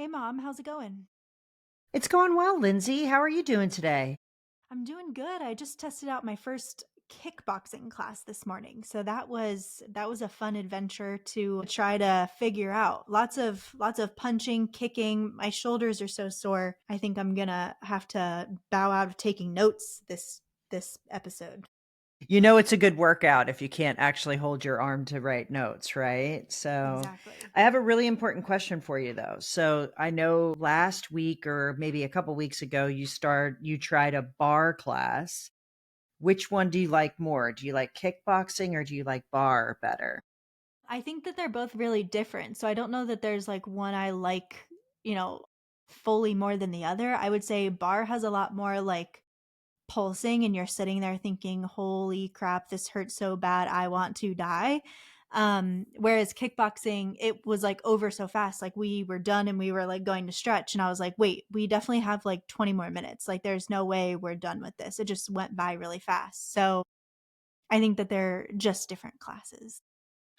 Hey mom, how's it going? It's going well, Lindsay. How are you doing today? I'm doing good. I just tested out my first kickboxing class this morning. So that was a fun adventure to try to figure out. Lots of punching, kicking. My shoulders are so sore. I think I'm going to have to bow out of taking notes this episode. You know, it's a good workout if you can't actually hold your arm to write notes, right? So, Exactly. I have a really important question for you though. So, I know last week or maybe a couple weeks ago you tried a bar class. Which one do you like more? Do you like kickboxing or do you like bar better? I think that they're both really different. So I don't know that there's like one I like, you know, fully more than the other. I would say bar has a lot more like pulsing and you're sitting there thinking, "Holy crap, this hurts so bad. I want to die." Whereas kickboxing, it was like over so fast. Like we were done and we were like going to stretch and I was like, "Wait, we definitely have like 20 more minutes. Like there's no way we're done with this." It just went by really fast. So, I think that they're just different classes.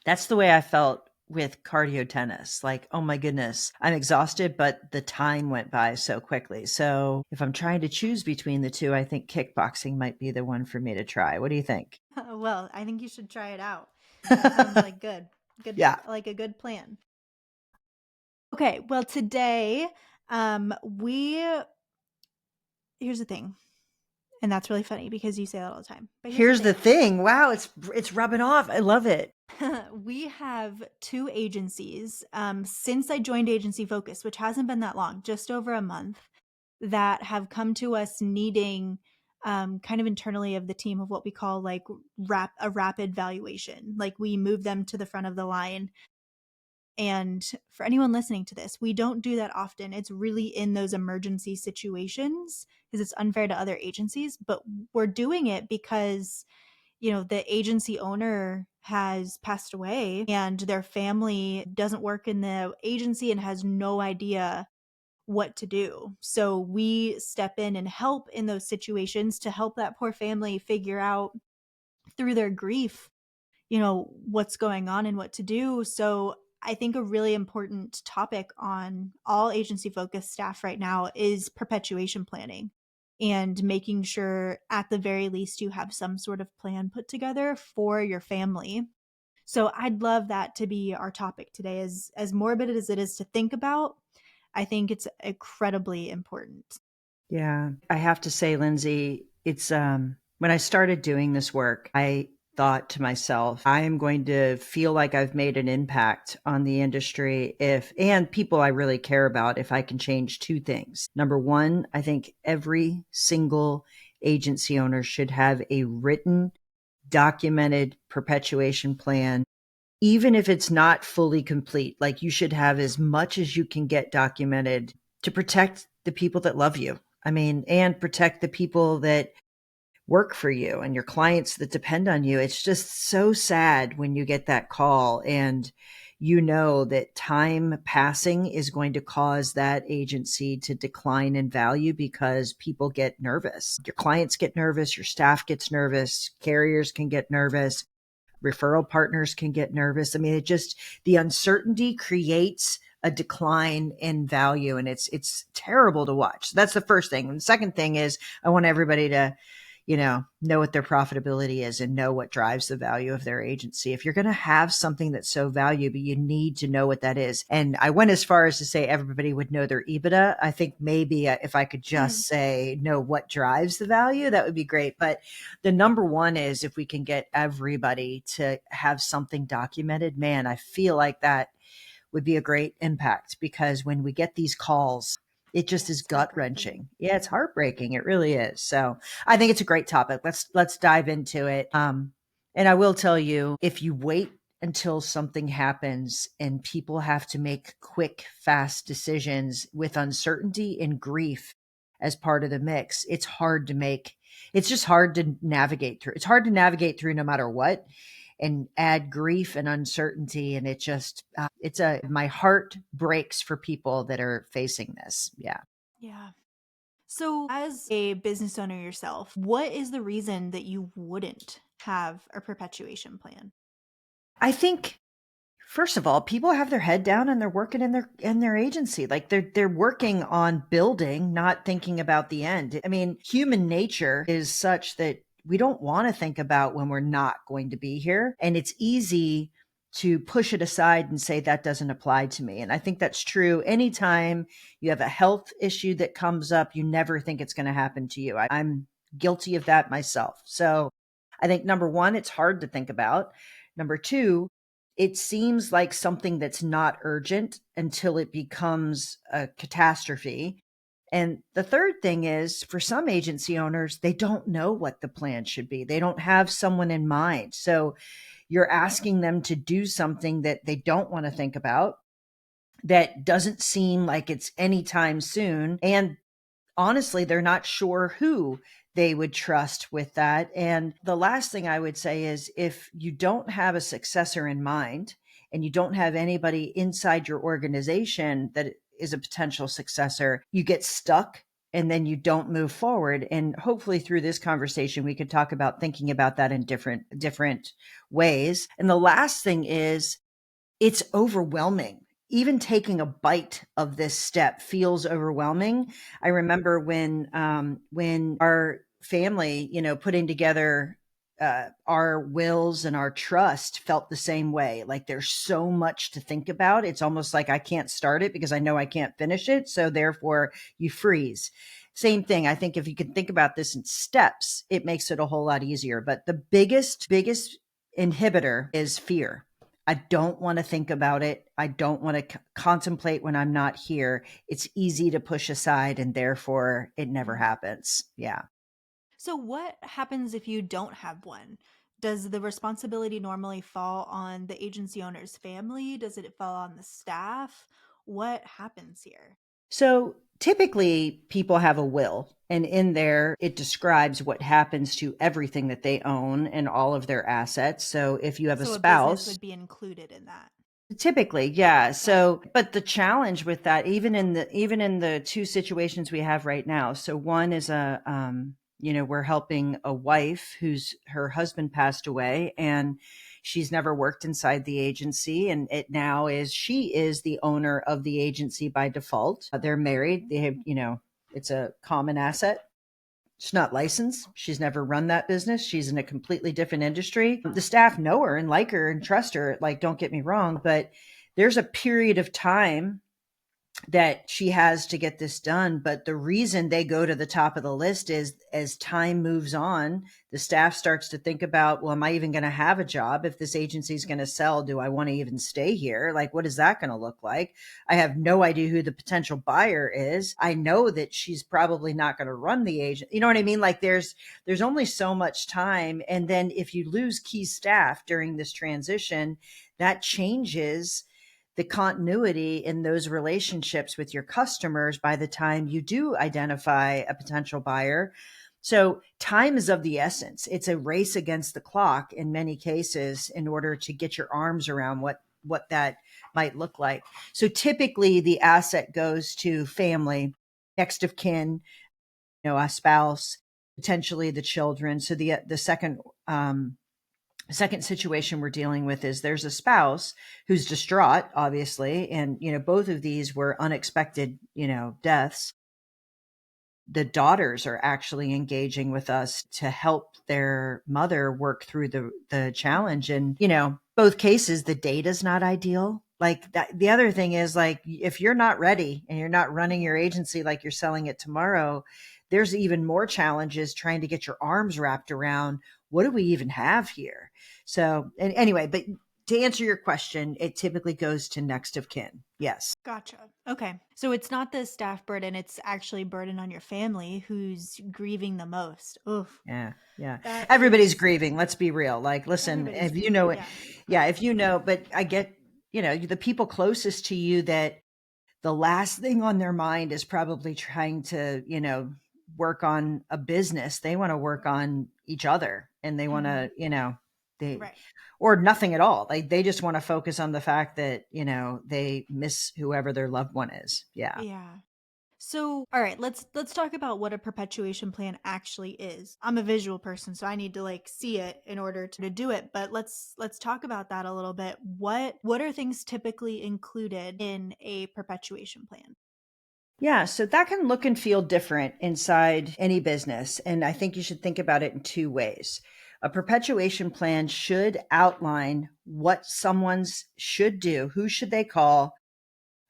That's the way I felt with cardio tennis. Like, oh my goodness, I'm exhausted, but the time went by so quickly. So, if I'm trying to choose between the two, I think kickboxing might be the one for me to try. What do you think? Well, I think you should try it out. That sounds like good, Yeah. like a good plan. Okay, well today, we here's the thing. And that's really funny because you say that all the time. But here's the Here's the thing. thing. Wow, it's rubbing off. I love it. We have two agencies since I joined Agency Focus, which hasn't been that long, just over a month, that have come to us needing kind of internally of the team of what we call like a rapid valuation. Like we move them to the front of the line. And for anyone listening to this, we don't do that often. It's really in those emergency situations because it's unfair to other agencies, but we're doing it because the agency owner has passed away and their family doesn't work in the agency and has no idea what to do. So we step in and help in those situations to help that poor family figure out through their grief, what's going on and what to do. So I think a really important topic on all agency focused staff right now is perpetuation planning and making sure at the very least you have some sort of plan put together for your family. So I'd love that to be our topic today. As morbid as it is to think about, I think it's incredibly important. Yeah. I have to say, Lindsay, it's when I started doing this work, I thought to myself, I am going to feel like I've made an impact on the industry if and people I really care about if I can change two things. Number one, I think every single agency owner should have a written, documented perpetuation plan, even if it's not fully complete. Like you should have as much as you can get documented to protect the people that love you. I mean, and protect the people that work for you and your clients that depend on you. It's just so sad when you get that call and you know that time passing is going to cause that agency to decline in value because people get nervous. Your clients get nervous, your staff gets nervous, carriers can get nervous, referral partners can get nervous. I mean, the uncertainty creates a decline in value and it's terrible to watch. So that's the first thing. And the second thing is I want everybody to, know what their profitability is and know what drives the value of their agency. If you're going to have something that's so valuable, you need to know what that is. And I went as far as to say everybody would know their EBITDA. I think maybe if I could Mm, just say know what drives the value, that would be great. But the number one is if we can get everybody to have something documented, man, I feel like that would be a great impact because when we get these calls, it just yeah, is it's gut heartbreaking. wrenching. Yeah, it's heartbreaking. It really is. So I think it's a great topic. Let's dive into it. And I will tell you, if you wait until something happens and people have to make quick, fast decisions with uncertainty and grief as part of the mix, it's hard to make. It's just hard to navigate through. It's hard to navigate through no matter what and add grief and uncertainty. And it just, my heart breaks for people that are facing this. Yeah. Yeah. So, as a business owner yourself, what is the reason that you wouldn't have a perpetuation plan? I think First of all, people have their head down and they're working in their agency. Like they're working on building, not thinking about the end. I mean, human nature is such that we don't want to think about when we're not going to be here. And it's easy to push it aside and say that doesn't apply to me. And I think that's true. Anytime you have a health issue that comes up, you never think it's going to happen to you. I'm guilty of that myself. So I think number one, it's hard to think about. Number two, it seems like something that's not urgent until it becomes a catastrophe. And the third thing is for some agency owners, they don't know what the plan should be. They don't have someone in mind. So you're asking them to do something that they don't want to think about, that doesn't seem like it's anytime soon. And honestly, they're not sure who they would trust with that. And the last thing I would say is if you don't have a successor in mind and you don't have anybody inside your organization that is a potential successor, you get stuck and then you don't move forward. And hopefully through this conversation, we could talk about thinking about that in different ways. And the last thing is it's overwhelming. Even taking a bite of this step feels overwhelming. I remember when our family, putting together our wills and our trust felt the same way. Like there's so much to think about. It's almost like I can't start it because I know I can't finish it. So therefore you freeze. Same thing. I think if you can think about this in steps, it makes it a whole lot easier. But the biggest inhibitor is fear. I don't want to think about it. I don't want to contemplate when I'm not here. It's easy to push aside and therefore it never happens. Yeah. So, what happens if you don't have one? Does the responsibility normally fall on the agency owner's family? Does it fall on the staff? What happens here? So typically people have a will, and in there it describes what happens to everything that they own and all of their assets. So if you have a So, a business spouse, would be included in that. typically, yeah. Got it. So, but the challenge with that, even in the two situations we have right now. So one is we're helping a wife whose her husband passed away, and she's never worked inside the agency, and it now is she is the owner of the agency by default. They're married. They have, it's a common asset. She's not licensed. She's never run that business. She's in a completely different industry. The staff know her and like her and trust her. Like, don't get me wrong, but there's a period of time that she has to get this done. But the reason they go to the top of the list is as time moves on, the staff starts to think about, well, am I even going to have a job? If this agency is going to sell, do I want to even stay here? Like, what is that going to look like? I have no idea who the potential buyer is. I know that she's probably not going to run the agent. You know what I mean? Like there's only so much time. And then if you lose key staff during this transition, that changes the continuity in those relationships with your customers by the time you do identify a potential buyer. So time is of the essence. It's a race against the clock in many cases in order to get your arms around what that might look like. So typically the asset goes to family, next of kin, a spouse, potentially the children. So the second situation we're dealing with is there's a spouse who's distraught, obviously, and both of these were unexpected deaths. The daughters are actually engaging with us to help their mother work through the challenge. And both cases the data's not ideal. Like that, the other thing is, like, if you're not ready and you're not running your agency like you're selling it tomorrow, there's even more challenges trying to get your arms wrapped around what do we even have here. So, and anyway, but to answer your question, it typically goes to next of kin. Yes. Gotcha. Okay. So it's not the staff burden, it's actually burden on your family who's grieving the most. Oof. Yeah. Yeah. That Everybody's is grieving. Let's be real. Like, listen, everybody's if you grieving. know it, Yeah. yeah, if you know, but I get, the people closest to you that the last thing on their mind is probably trying to, work on a business. They want to work on each other and they want Hmm. to, they, Right. or nothing at all. Like they just want to focus on the fact that, they miss whoever their loved one is. Yeah. Yeah. So, all right, let's talk about what a perpetuation plan actually is. I'm a visual person, so I need to like see it in order to do it, but let's talk about that a little bit. What are things typically included in a perpetuation plan? Yeah, so that can look and feel different inside any business. And I think you should think about it in two ways. A perpetuation plan should outline what someone's should do, who should they call,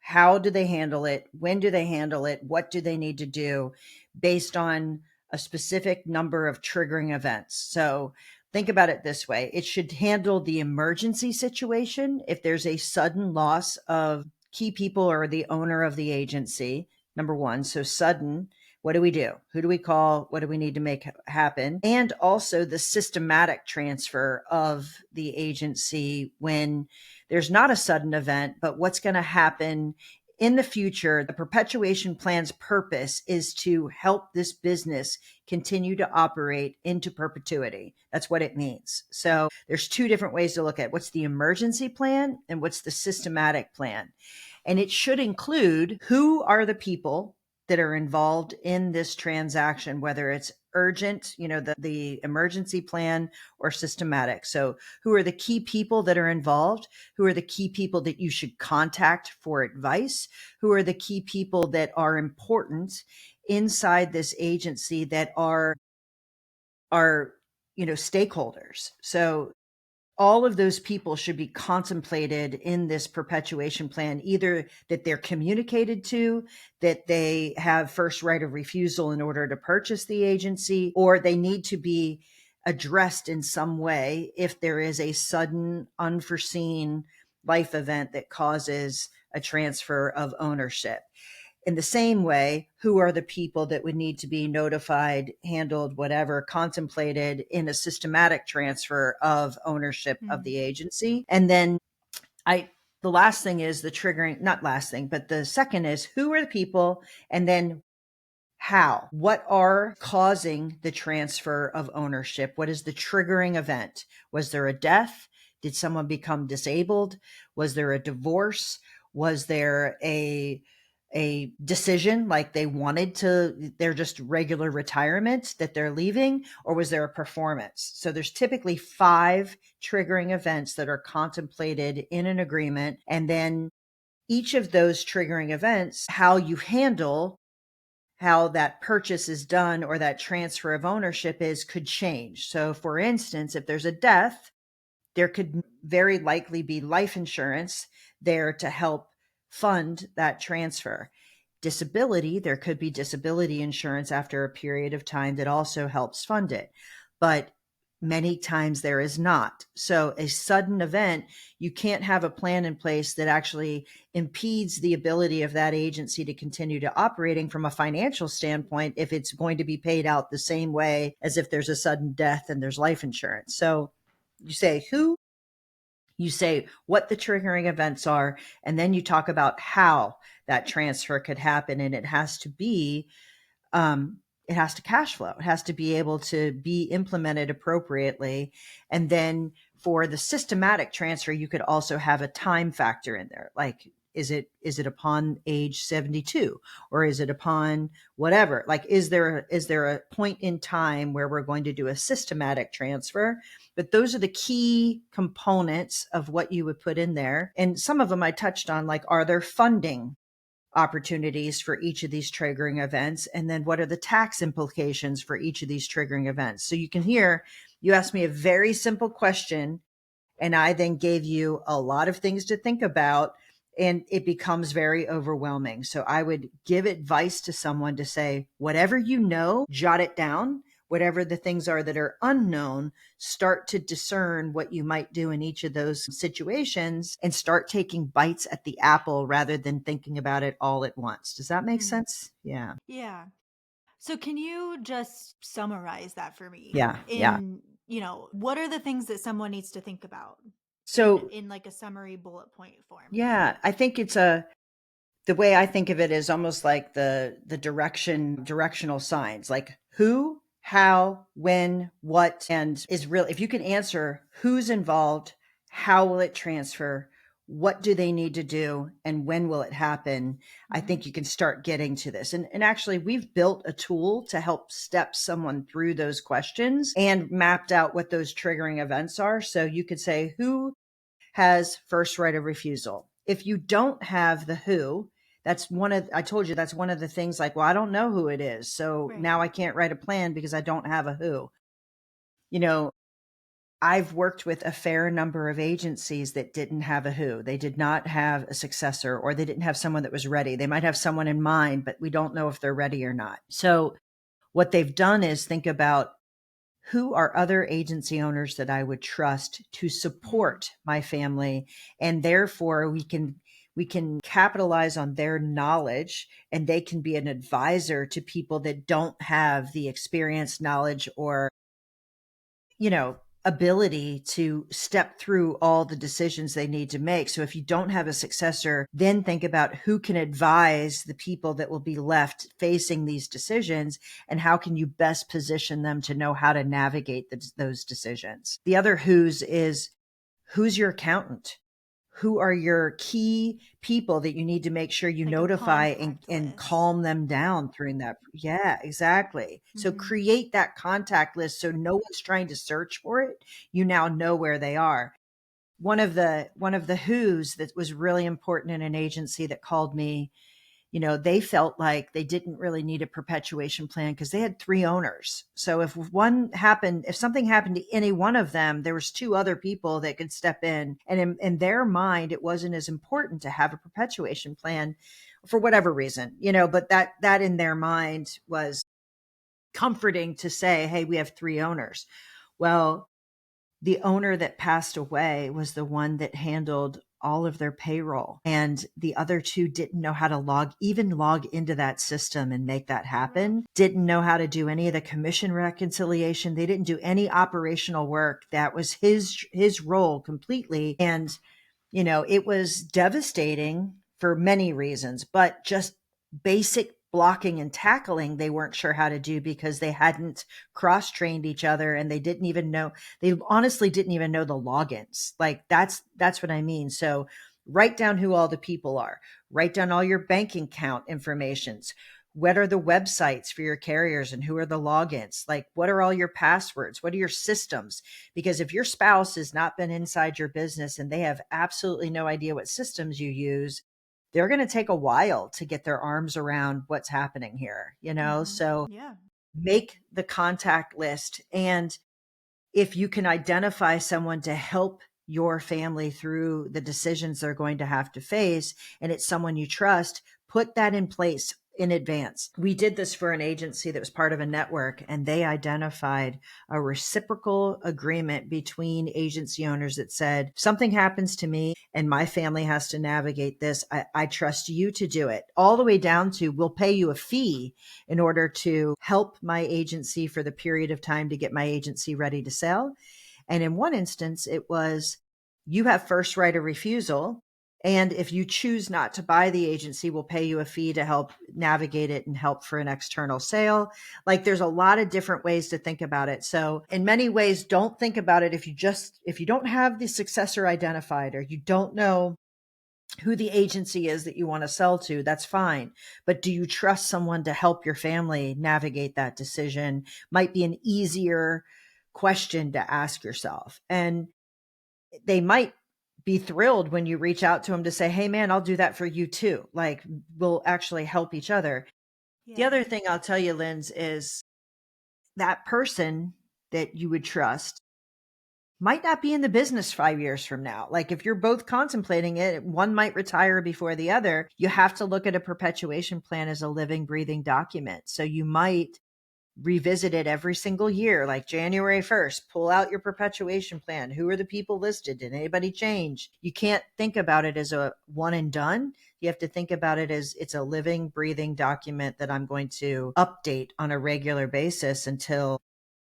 how do they handle it, when do they handle it, what do they need to do based on a specific number of triggering events. So think about it this way. It should handle the emergency situation if there's a sudden loss of key people or the owner of the agency. Number one, so sudden, what do we do? Who do we call? What do we need to make happen? And also the systematic transfer of the agency when there's not a sudden event, but what's going to happen in the future. The perpetuation plan's purpose is to help this business continue to operate into perpetuity. That's what it means. So there's two different ways to look at it. What's the emergency plan and what's the systematic plan? And it should include who are the people that are involved in this transaction, whether it's urgent, the emergency plan or systematic. So who are the key people that are involved? Who are the key people that you should contact for advice? Who are the key people that are important inside this agency that are stakeholders? So all of those people should be contemplated in this perpetuation plan, either that they're communicated to, that they have first right of refusal in order to purchase the agency, or they need to be addressed in some way if there is a sudden, unforeseen life event that causes a transfer of ownership. In the same way, who are the people that would need to be notified, handled, whatever, contemplated in a systematic transfer of ownership of Hmm. the agency? And then the last thing is the triggering, not last thing, but the second is who are the people? And then how? What are causing the transfer of ownership? What is the triggering event? Was there a death? Did someone become disabled? Was there a divorce? Was there a decision like they're just regular retirement that they're leaving, or was there a performance? So there's typically 5 triggering events that are contemplated in an agreement. And then each of those triggering events, how you handle how that purchase is done or that transfer of ownership could change. So for instance, if there's a death, there could very likely be life insurance there to help fund that transfer. Disability, there could be disability insurance after a period of time that also helps fund it. But many times there is not. So a sudden event, you can't have a plan in place that actually impedes the ability of that agency to continue to operating from a financial standpoint if it's going to be paid out the same way as if there's a sudden death and there's life insurance. So you say who, you say what the triggering events are, and then you talk about how that transfer could happen. And um, it has to cash flow. It has to be able to be implemented appropriately. And then for the systematic transfer, you could also have a time factor in there. Like, is it upon age 72, or is it upon whatever? Like, is there a point in time where we're going to do a systematic transfer? But those are the key components of what you would put in there. And some of them I touched on, like, are there funding opportunities for each of these triggering events? And then what are the tax implications for each of these triggering events? So you can hear, you asked me a very simple question, and I then gave you a lot of things to think about, and it becomes very overwhelming. So I would give advice to someone to say, whatever you know, jot it down. Whatever the things are that are unknown, start to discern what you might do in each of those situations and start taking bites at the apple rather than thinking about it all at once. Does that make Hmm. sense? Yeah. Yeah. So can you just summarize that for me Yeah. Yeah. in, what are the things that someone needs to think about in So, like a summary bullet point form? yeah, I think the way I think of it is almost like the directional signs, like who, how, when, what, and is real. If you can answer who's involved, how will it transfer, what do they need to do and when will it happen, I Mhm. think you can start getting to this. And actually, we've built a tool to help step someone through those questions and mapped out what those triggering events are. So you could say, who has first right of refusal? If you don't have the who, I told you that's one of the things like, well, I don't know who it is. So Right. now I can't write a plan because I don't have a who. You know, I've worked with a fair number of agencies that didn't have a who. They did not have a successor, or they didn't have someone that was ready. They might have someone in mind, but we don't know if they're ready or not. So what they've done is think about, who are other agency owners that I would trust to Mm. support my family, and therefore we can capitalize on their knowledge, and they can be an advisor to people that don't have the experience, knowledge, or ability to step through all the decisions they need to make. So if you don't have a successor, then think about who can advise the people that will be left facing these decisions, and how can you best position them to know how to navigate those decisions. The other who's is, who's your accountant? Who are your key people that you need to make sure you Like a notify contact and list. calm them down during that? Yeah, exactly. So Mhm. create that contact list so no one's trying to search for it. You now know where they are. One of the who's that was really important in an agency that called me, they felt like they didn't really need a perpetuation plan because they had three owners. So if something happened to any one of them, there was two other people that could step in. And in their mind, it wasn't as important to have a perpetuation plan for whatever reason, but that in their mind was comforting to say, hey, we have three owners. Well, the owner that passed away was the one that handled all of their payroll, and the other two didn't know how to log into that system and make that Oh, wow. happen, didn't know how to do any of the commission reconciliation. They didn't do any operational work. That was his role completely. And it was devastating for many reasons, but just basic blocking and tackling, they weren't sure how to do because they hadn't cross trained each other, and they honestly didn't even know the logins. Like that's what I mean. So write down who all the people are, write down all your bank account informations. What are the websites for your carriers and who are the logins? Like, what are all your passwords? What are your systems? Because if your spouse has not been inside your business and they have absolutely no idea what systems you use, they're going to take a while to get their arms around what's happening here. Mhm. So Yeah. make the contact list. And if you can identify someone to help your family through the decisions they're going to have to face, and it's someone you trust, put that in place in advance. We did this for an agency that was part of a network, and they identified a reciprocal agreement between agency owners that said, if something happens to me and my family has to navigate this, I trust you to do it, all the way down to, we'll pay you a fee in order to help my agency for the period of time to get my agency ready to sell. And in one instance, it was, you have first right of refusal. And if you choose not to buy the agency, we'll pay you a fee to help navigate it and help for an external sale. Like, there's a lot of different ways to think about it. So in many ways, don't think about it if you don't have the successor identified, or you don't know who the agency is that you want to sell to, that's fine. But do you trust someone to help your family navigate that decision? Might be an easier question to ask yourself. And they might be thrilled when you reach out to them to say, hey, man, I'll do that for you too. Like, we'll actually help each other. The Yeah. other thing I'll tell you, Linz, is that person that you would trust might not be in the business 5 years from now. Like, if you're both contemplating it, one might retire before the other. You have to look at a perpetuation plan as a living, breathing document. So you might revisit it every single year, like January 1st, pull out your perpetuation plan. Who are the people listed? Did anybody change? You can't think about it as a one and done. You have to think about it as, it's a living, breathing document that I'm going to update on a regular basis until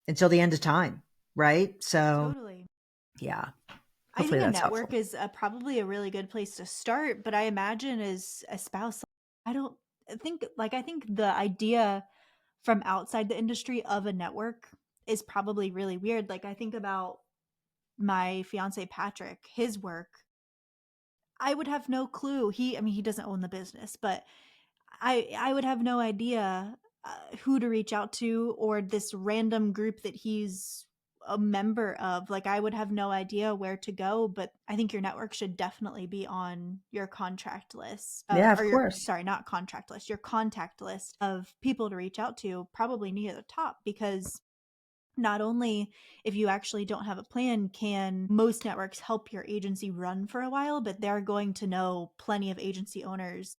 the end of time. Right. So Totally. yeah, I hopefully think a that's helpful. network is probably a really good place to start, but I imagine as a spouse, I don't I think the idea from outside the industry of a network is probably really weird. Like, I think about my fiance Patrick, his work. I would have no clue. I mean, he doesn't own the business, but I would have no idea who to reach out to, or this random group that he's a member of. Like, I would have no idea where to go. But I think your network should definitely be on your contract list, Yeah, of or your, course. sorry, not contract list, your contact list of people to reach out to, probably near the top, because not only, if you actually don't have a plan, can most networks help your agency run for a while, but they're going to know plenty of agency owners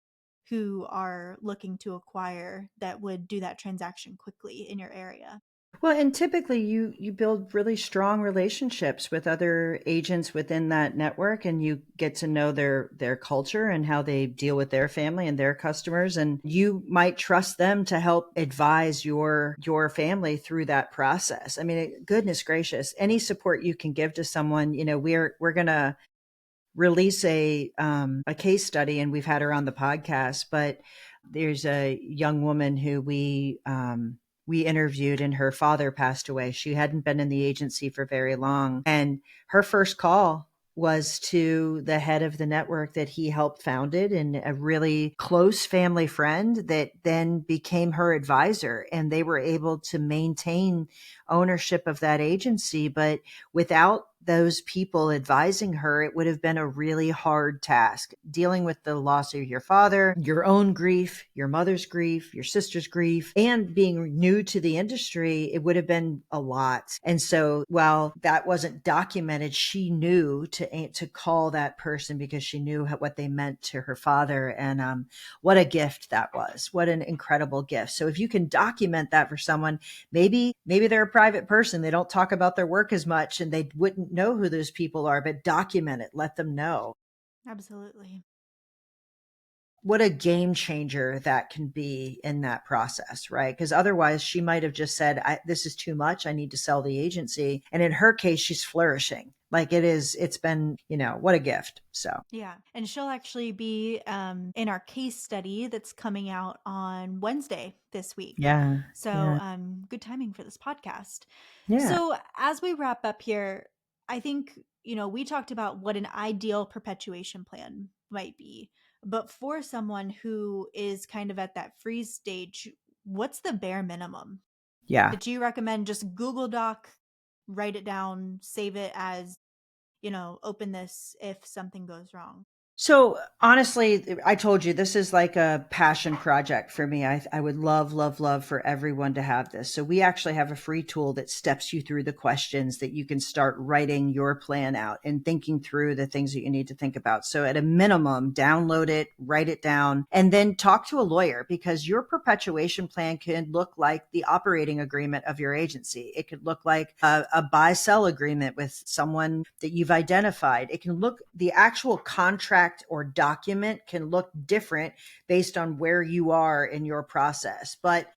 who are looking to acquire that would do that transaction quickly in your area. Well, and typically you build really strong relationships with other agents within that network, and you get to know their culture and how they deal with their family and their customers, and you might trust them to help advise your family through that process. I mean, goodness gracious, any support you can give to someone, we're going to release a case study, and we've had her on the podcast, but there's a young woman who we interviewed, and her father passed away. She hadn't been in the agency for very long, and her first call was to the head of the network that he helped founded, and a really close family friend that then became her advisor, and they were able to maintain ownership of that agency. But without those people advising her, it would have been a really hard task dealing with the loss of your father, your own grief, your mother's grief, your sister's grief, and being new to the industry. It would have been a lot. And so while that wasn't documented, she knew to call that person because she knew what they meant to her father. And what a gift that was. What an incredible gift. So if you can document that for someone, maybe they're a private person, they don't talk about their work as much, and they wouldn't know who those people are, but document it, let them know. Absolutely. What a game changer that can be in that process, right? Because otherwise she might have just said, this is too much, I need to sell the agency. And in her case, she's flourishing. Like it's been, what a gift. So Yeah. And she'll actually be in our case study that's coming out on Wednesday this week. yeah, So yeah, good timing for this podcast. yeah, So as we wrap up here, I think, we talked about what an ideal perpetuation plan might be. But for someone who is kind of at that freeze stage, what's the bare minimum yeah. that you recommend? Just Google Doc, write it down, save it as, open this if something goes wrong. So honestly, I told you this is like a passion project for me. I would love, love, love for everyone to have this. So we actually have a free tool that steps you through the questions that you can start writing your plan out and thinking through the things that you need to think about. So at a minimum, download it, write it down, and then talk to a lawyer, because your perpetuation plan can look like the operating agreement of your agency. It could look like a buy-sell agreement with someone that you've identified. It can look, the actual contract or document can look different based on where you are in your process, but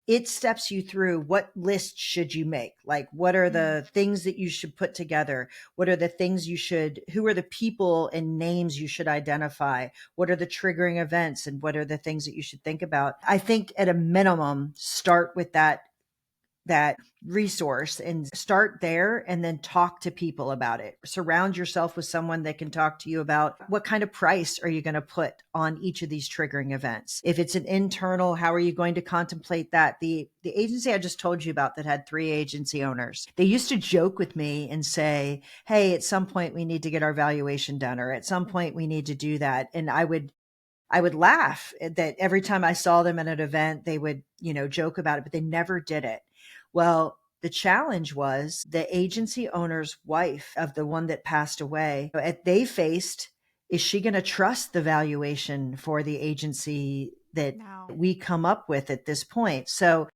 it steps you through what list should you make? Like, what are the things that you should put together? What are the things who are the people and names you should identify? What are the triggering events, and what are the things that you should think about? I think at a minimum, start with that resource and start there, and then talk to people about it. Surround yourself with someone that can talk to you about what kind of price are you going to put on each of these triggering events. If it's an internal, how are you going to contemplate that? The agency I just told you about that had 3 agency owners, they used to joke with me and say, hey, at some point we need to get our valuation done, or at some point we need to do that. And I would laugh that every time I saw them at an event, they would, joke about it, but they never did it. Well, the challenge was the agency owner's wife of the one that passed away. They faced, is she going to trust the valuation for the agency that Now, we come up with at this point? So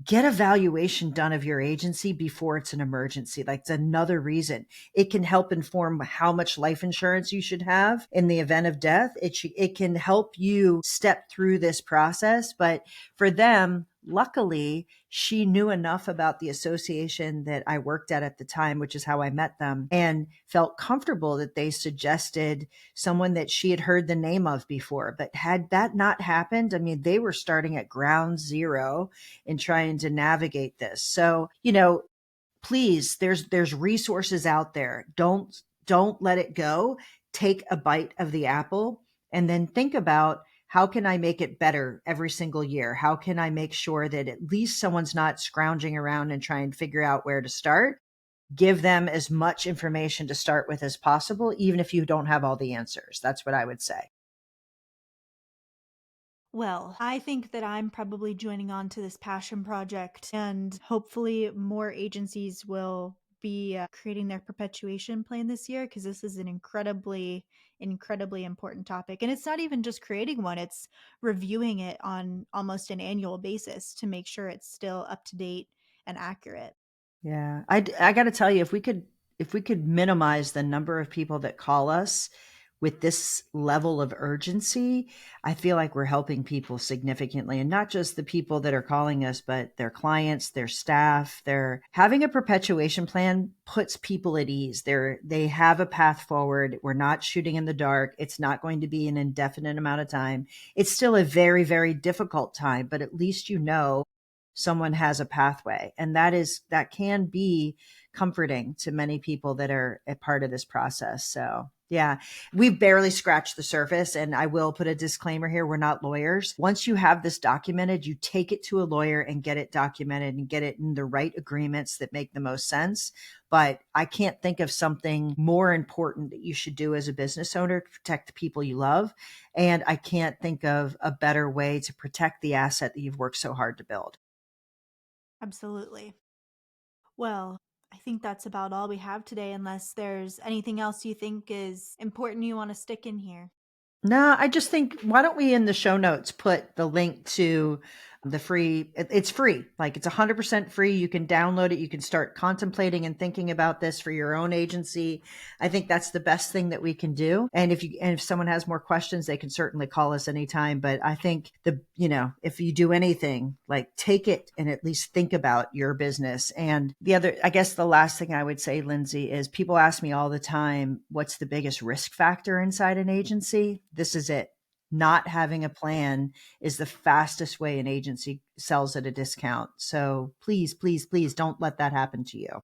get a valuation done of your agency before it's an emergency. Like, it's another reason. It can help inform how much life insurance you should have in the event of death. It can help you step through this process. But for them, luckily, she knew enough about the association that I worked at the time, which is how I met them, and felt comfortable that they suggested someone that she had heard the name of before. But had that not happened, I mean, they were starting at ground zero in trying to navigate this. So, please, there's resources out there. Don't let it go. take a bite of the apple and then think about, how can I make it better every single year? How can I make sure that at least someone's not scrounging around and trying to figure out where to start? Give them as much information to start with as possible, even if you don't have all the answers. That's what I would say. Well, I think that I'm probably joining on to this passion project, and hopefully more agencies will be creating their perpetuation plan this year, because this is an incredibly important topic. And it's not even just creating one, it's reviewing it on almost an annual basis to make sure it's still up to date and accurate. Yeah. I got to tell you, if we could minimize the number of people that call us with this level of urgency, I feel like we're helping people significantly, and not just the people that are calling us, but their clients, their staff. They're having a perpetuation plan puts people at ease. They have a path forward. We're not shooting in the dark. It's not going to be an indefinite amount of time. It's still a very, very difficult time, but at least you know someone has a pathway. And that can be comforting to many people that are a part of this process. So yeah, we've barely scratched the surface. And I will put a disclaimer here. We're not lawyers. Once you have this documented, you take it to a lawyer and get it documented and get it in the right agreements that make the most sense. But I can't think of something more important that you should do as a business owner to protect the people you love. And I can't think of a better way to protect the asset that you've worked so hard to build. Absolutely. Well, I think that's about all we have today, unless there's anything else you think is important you want to stick in here. No, I just think, why don't we in the show notes put the link to the free, it's free. Like, it's 100% free. You can download it. You can start contemplating and thinking about this for your own agency. I think that's the best thing that we can do. And if someone has more questions, they can certainly call us anytime. But I think if you do anything, like, take it and at least think about your business. And I guess the last thing I would say, Lindsay, is people ask me all the time, what's the biggest risk factor inside an agency? This is it. Not having a plan is the fastest way an agency sells at a discount. So please, please, please don't let that happen to you.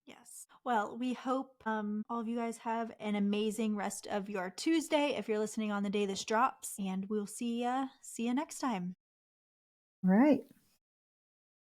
Yes. Well, we hope all of you guys have an amazing rest of your Tuesday if you're listening on the day this drops, and we'll see you next time. All right.